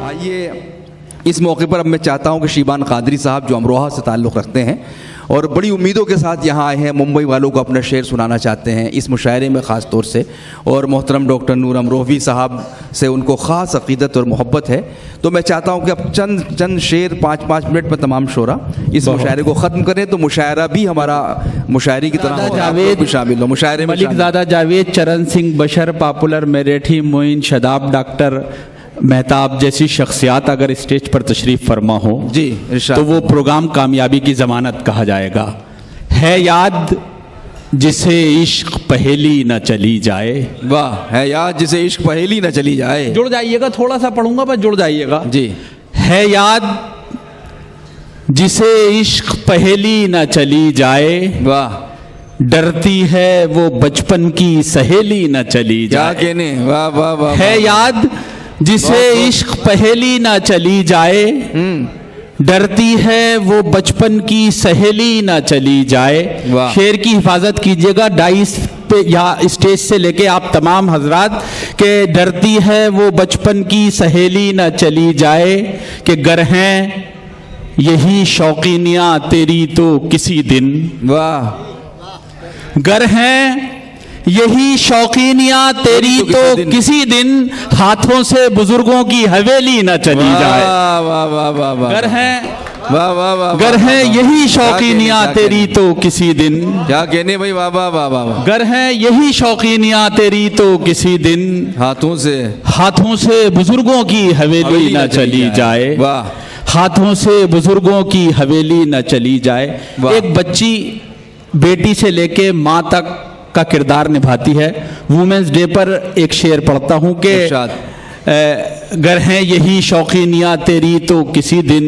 आइए, इस मौके पर अब मैं चाहता हूं कि शीबान कादरी साहब जो अमरोहा से ताल्लुक़ रखते हैं और बड़ी उम्मीदों के साथ यहाँ आए हैं, मुंबई वालों को अपना शेर सुनाना चाहते हैं इस मुशायरे में ख़ास तौर से, और मोहतरम डॉक्टर नूर अमरोही साहब से उनको ख़ास अक़ीदत और मोहब्बत है, तो मैं चाहता हूँ कि अब चंद शेर 5-5 मिनट में तमाम शोरा इस मुशायरे को ख़त्म करें, तो मुशायरा भी हमारा मुशायरी की तरह जावेद भी शामिल हो मुशायरे में। मलिकज़ादा जावेद, चरण सिंह बशर, पॉपुलर मेरेठी, मोइन शदाब, डॉक्टर मेहताब जैसी शख्सियात अगर स्टेज पर तशरीफ़ फरमा हो जी इरशाद। तो वो प्रोग्राम कामयाबी की ज़मानत कहा जाएगा। है याद जिसे इश्क पहेली न चली जाए। वाह, है याद जिसे इश्क पहेली न चली जाए। जुड़ जाइएगा, थोड़ा सा पढ़ूंगा बस जुड़ जाइएगा जी। है याद जिसे इश्क पहेली न चली जाए, वाह, डरती है वो बचपन की सहेली न चली क्या जाए। कहने, वाह वाह वाह। है याद जिसे इश्क पहेली ना चली जाए, डरती है वो बचपन की सहेली ना चली जाए। शेर की हिफाजत कीजिएगा डाइस पे या स्टेज से लेके आप तमाम हजरात के डरती है वो बचपन की सहेली ना चली जाए, कि गर हैं यही शौकीनियां तेरी तो किसी दिन। वाह, गर हैं यही शौकीनियां तेरी तो किसी दिन, हाथों से बुजुर्गों की हवेली न चली जाए। वाह वाह वाह वाह। गर हैं, वाह वाह वाह। गर हैं यही शौकीनियां तेरी तो किसी दिन। क्या कहने भाई, वाह वाह वाह वाह। गर हैं यही शौकीनियां तेरी तो किसी दिन, हाथों से बुजुर्गों की हवेली न चली जाए। वाह, हाथों से बुजुर्गों की हवेली न चली जाए। एक बच्ची बेटी से लेके माँ तक का किरदार निभाती है। वुमेन्स डे पर एक शेर पढ़ता हूँ कि गर हैं यही शौकीनियां तेरी तो किसी दिन,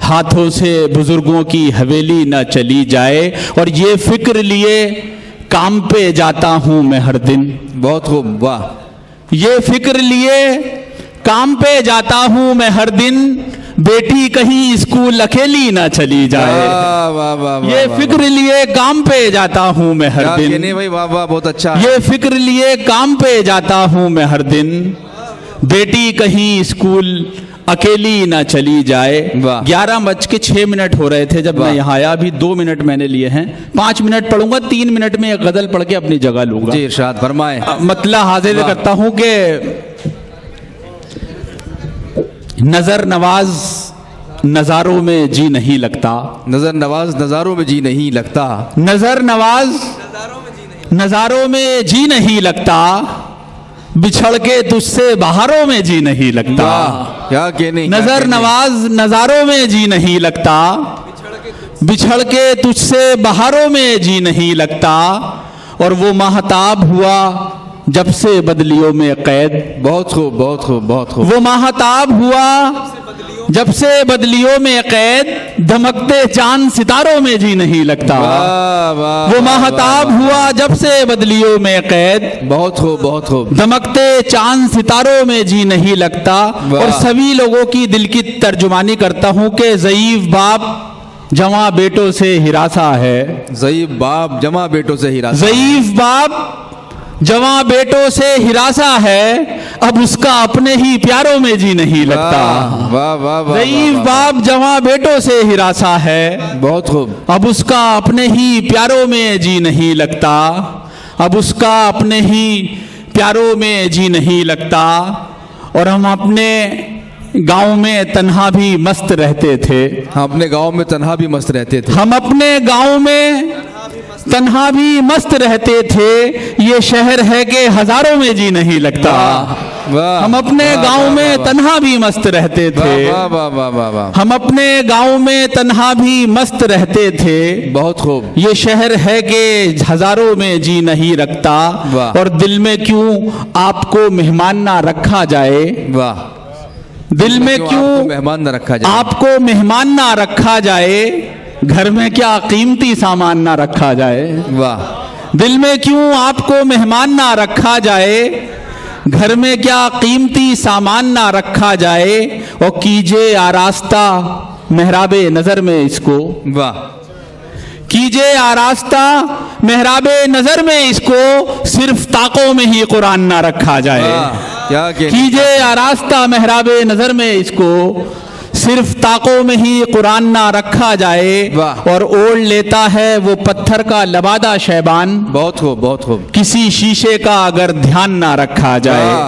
हाथों से बुजुर्गों की हवेली न चली जाए, और ये फिक्र लिए काम पे जाता हूँ मैं हर दिन। बहुत खूब, वाह। ये फिक्र लिए काम पे जाता हूँ मैं हर दिन, बेटी कहीं स्कूल अकेली ना चली जाए। वाह वाह। ये फिक्र लिए काम पे जाता हूँ मैं हर दिन। भाई वाह वाह, बहुत अच्छा। ये फिक्र लिए काम पे जाता हूँ मैं हर दिन, बेटी कहीं स्कूल अकेली ना चली जाए। 11:06 हो रहे थे जब मैं यहाँ आया, अभी 2 मिनट मैंने लिए हैं। 5 मिनट पढ़ूंगा, 3 मिनट में एक गजल पढ़ के अपनी जगह लूंगा। जी इरशाद फरमाए। मतलब हाजिर करता हूँ कि नजर नवाज नजारों में जी नहीं लगता। नजर नवाज नजारों में जी नहीं लगता। नजर नवाज नजारों में जी नहीं लगता, बिछड़ के तुझसे बहारों में जी नहीं लगता। क्या कहने। नजर नवाज नजारों में जी नहीं लगता, बिछड़ के तुझसे बहारों में जी नहीं लगता, और वो महताब हुआ जब से बदलियों में कैद। बहुत खूब बहुत खूब बहुत खूब। वो महताब हुआ जब से बदलियों में कैद, धमकते चांद सितारों में जी नहीं लगता। वो महताब हुआ जब से बदलियों में कैद। बहुत खूब बहुत खूब। धमकते चांद सितारों में जी नहीं लगता। और सभी लोगों की दिल की तर्जुमानी करता हूँ कि ज़ईफ बाप जमा बेटों से हिरासा है। ज़ईफ बाप जमा बेटों से हिरासा। ज़ईफ बाप जवां बेटों से हिरासा है, अब उसका अपने ही प्यारों में जी नहीं लगता। वाह वाह वाह। ज़ईफ बाप जवां बेटों से हिरासा है, बहुत खूब, अब उसका अपने ही प्यारों में जी नहीं लगता। अब उसका अपने ही प्यारों में जी नहीं लगता। और हम अपने गांव में तन्हा भी मस्त रहते थे। हम अपने गांव में तन्हा भी मस्त रहते थे। हम अपने गांव में तन्हा भी मस्त रहते थे, ये शहर है कि हजारों में जी नहीं लगता। हम अपने गांव में तन्हा भी मस्त रहते थे। हम अपने गांव में तन्हा भी मस्त रहते थे। बहुत खूब। ये शहर है कि हजारों में जी नहीं रखता, और दिल में क्यों आपको मेहमान ना रखा जाए। वाह। दिल में क्यों मेहमान ना रखा जाए, आपको मेहमान ना रखा जाए, घर में क्या कीमती सामान ना रखा जाए। वाह। दिल में क्यों आपको मेहमान ना रखा जाए, घर में क्या कीमती सामान ना रखा जाए, और कीजिए आरास्ता मेहराबे नजर में इसको। वाह। कीजिए आरास्ता मेहराबे नजर में इसको, सिर्फ ताकों में ही कुरान ना रखा जाए। क्या कहने- कीजिए आरास्ता मेहराबे नजर में इसको, सिर्फ ताकों में ही कुरान ना रखा जाए, वाह। और ओढ़ लेता है वो पत्थर का लबादा शैबान, बहुत खूब, बहुत खूब। किसी शीशे का अगर ध्यान ना रखा जाए। वाह।